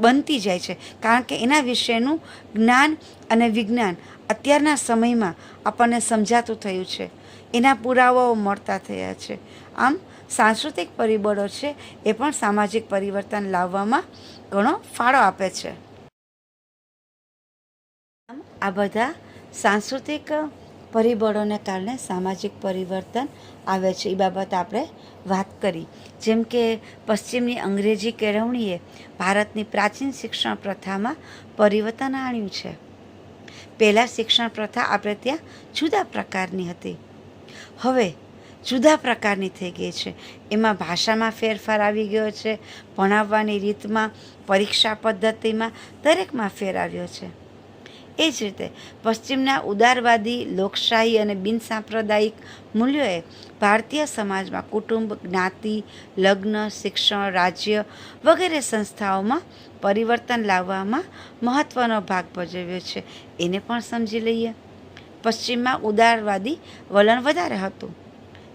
બનતી જાય છે, કારણ કે એના વિશેનું જ્ઞાન અને વિજ્ઞાન અત્યારના સમયમાં આપણને સમજાતું થયું છે, એના પુરાવાઓ મળતા થયા છે. આમ સાંસ્કૃતિક પરિબળો છે એ પણ સામાજિક પરિવર્તન લાવવામાં ઘણો ફાળો આપે છે. આ બધા સાંસ્કૃતિક પરિબળોને કારણે સામાજિક પરિવર્તન આવે છે એ બાબત આપણે વાત કરી. જેમ કે પશ્ચિમની અંગ્રેજી કેળવણીએ ભારતની પ્રાચીન શિક્ષણ પ્રથામાં પરિવર્તન આણ્યું છે. પહેલાં શિક્ષણ પ્રથા આપણે ત્યાં જુદા પ્રકારની હતી, હવે જુદા પ્રકારની થઈ ગઈ છે. એમાં ભાષામાં ફેરફાર આવી ગયો છે, ભણાવવાની રીતમાં, પરીક્ષા પદ્ધતિમાં, દરેકમાં ફેર આવ્યો છે. એ જ રીતે પશ્ચિમના ઉદારવાદી, લોકશાહી અને બિનસાંપ્રદાયિક મૂલ્યોએ ભારતીય સમાજમાં કુટુંબ, જ્ઞાતિ, લગ્ન, શિક્ષણ, રાજ્ય વગેરે સંસ્થાઓમાં પરિવર્તન લાવવામાં મહત્ત્વનો ભાગ ભજવ્યો છે. એને પણ સમજી લઈએ. પશ્ચિમમાં ઉદારવાદી વલણ વધારે હતું.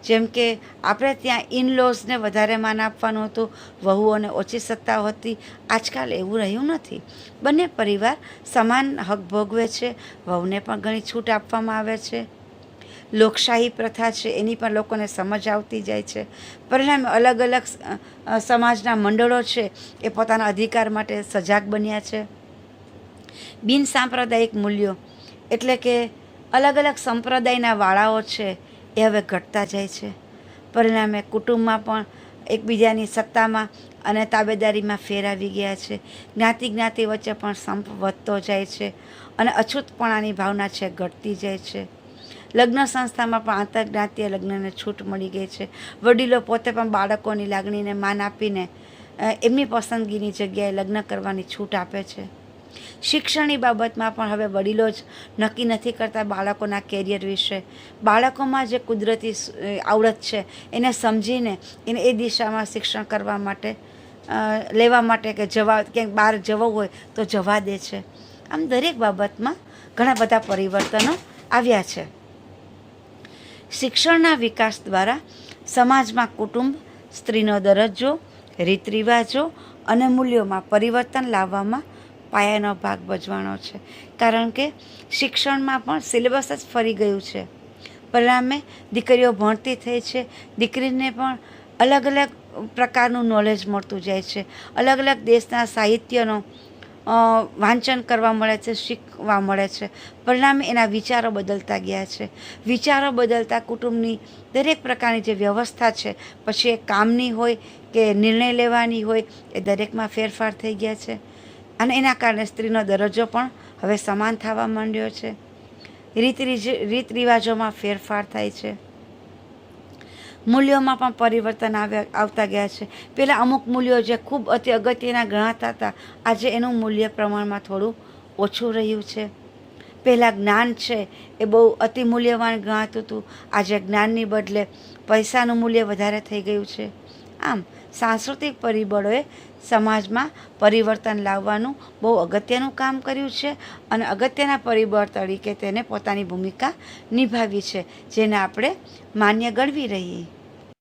જેમ કે આપણે ત્યાં ઇનલોઝને વધારે માન આપવાનું હતું, વહુઓને ઓછી સત્તાઓ હતી. આજકાલ એવું રહ્યું નથી. બંને પરિવાર સમાન હક ભોગવે છે, વહુને પણ ઘણી છૂટ આપવામાં આવે છે. લોકશાહી પ્રથા છે એની પણ લોકોને સમજ આવતી જાય છે. પરિણામે અલગ અલગ સમાજના મંડળો છે એ પોતાના અધિકાર માટે સજાગ બન્યા છે. બિનસાંપ્રદાયિક મૂલ્યો એટલે કે અલગ અલગ સંપ્રદાયના વાળાઓ છે એ હવે ઘટતા જાય છે. પરિણામે કુટુંબમાં પણ એકબીજાની સત્તામાં અને તાબેદારીમાં ફેર આવી ગયા છે. જ્ઞાતિ વચ્ચે પણ સંપ વધતો જાય છે અને અછૂતપણાની ભાવના છે ઘટતી જાય છે. લગ્ન સંસ્થામાં પણ આંતરજ્ઞાતીય લગ્નને છૂટ મળી ગઈ છે. વડીલો પોતે પણ બાળકોની લાગણીને માન આપીને એમની પસંદગીની જગ્યાએ લગ્ન કરવાની છૂટ આપે છે. શિક્ષણની બાબતમાં પણ હવે વડીલો જ નક્કી નથી કરતા બાળકોના કેરિયર વિશે. બાળકોમાં જે કુદરતી આવડત છે એને સમજીને એને એ દિશામાં શિક્ષણ કરવા માટે લેવા માટે કે ક્યાંક બહાર જવું હોય તો જવા દે છે. આમ દરેક બાબતમાં ઘણા બધા પરિવર્તનો આવ્યા છે. શિક્ષણના વિકાસ દ્વારા સમાજમાં કુટુંબ, સ્ત્રીનો દરજ્જો, રીત રિવાજો અને મૂલ્યોમાં પરિવર્તન લાવવામાં પાયાનો ભાગ ભજવાનો છે. કારણ કે શિક્ષણમાં પણ સિલેબસ જ ફરી ગયું છે. પરિણામે દીકરીઓ ભણતી થઈ છે, દીકરીને પણ અલગ અલગ પ્રકારનું નોલેજ મળતું જાય છે. અલગ અલગ દેશના સાહિત્યનો વાંચન કરવા મળે છે, શીખવા મળે છે. પરિણામે એના વિચારો બદલતા ગયા છે. વિચારો બદલતા કુટુંબની દરેક પ્રકારની જે વ્યવસ્થા છે, પછી એ કામની હોય કે નિર્ણય લેવાની હોય, એ દરેકમાં ફેરફાર થઈ ગયા છે. અને એના કારણે સ્ત્રીનો દરજ્જો પણ હવે સમાન થવા માંડ્યો છે. રીત રિવાજોમાં ફેરફાર થાય છે. મૂલ્યોમાં પણ પરિવર્તન આવતા ગયા છે. પહેલાં અમુક મૂલ્યો જે ખૂબ અતિ અગત્યના ગણાતા હતા, આજે એનું મૂલ્ય પ્રમાણમાં થોડું ઓછું રહ્યું છે. પહેલાં જ્ઞાન છે એ બહુ અતિ મૂલ્યવાન ગણાતું હતું, આજે જ્ઞાનની બદલે પૈસાનું મૂલ્ય વધારે થઈ ગયું છે. આમ સાંસ્કૃતિક પરિબળોએ સમાજમાં પરિવર્તન લાવવાનું બહુ અગત્યનું કામ કર્યું છે અને અગત્યના પરિબળ તરીકે તેને પોતાની ભૂમિકા નિભાવી છે, જેને આપણે માન્ય ગણવી રહીએ.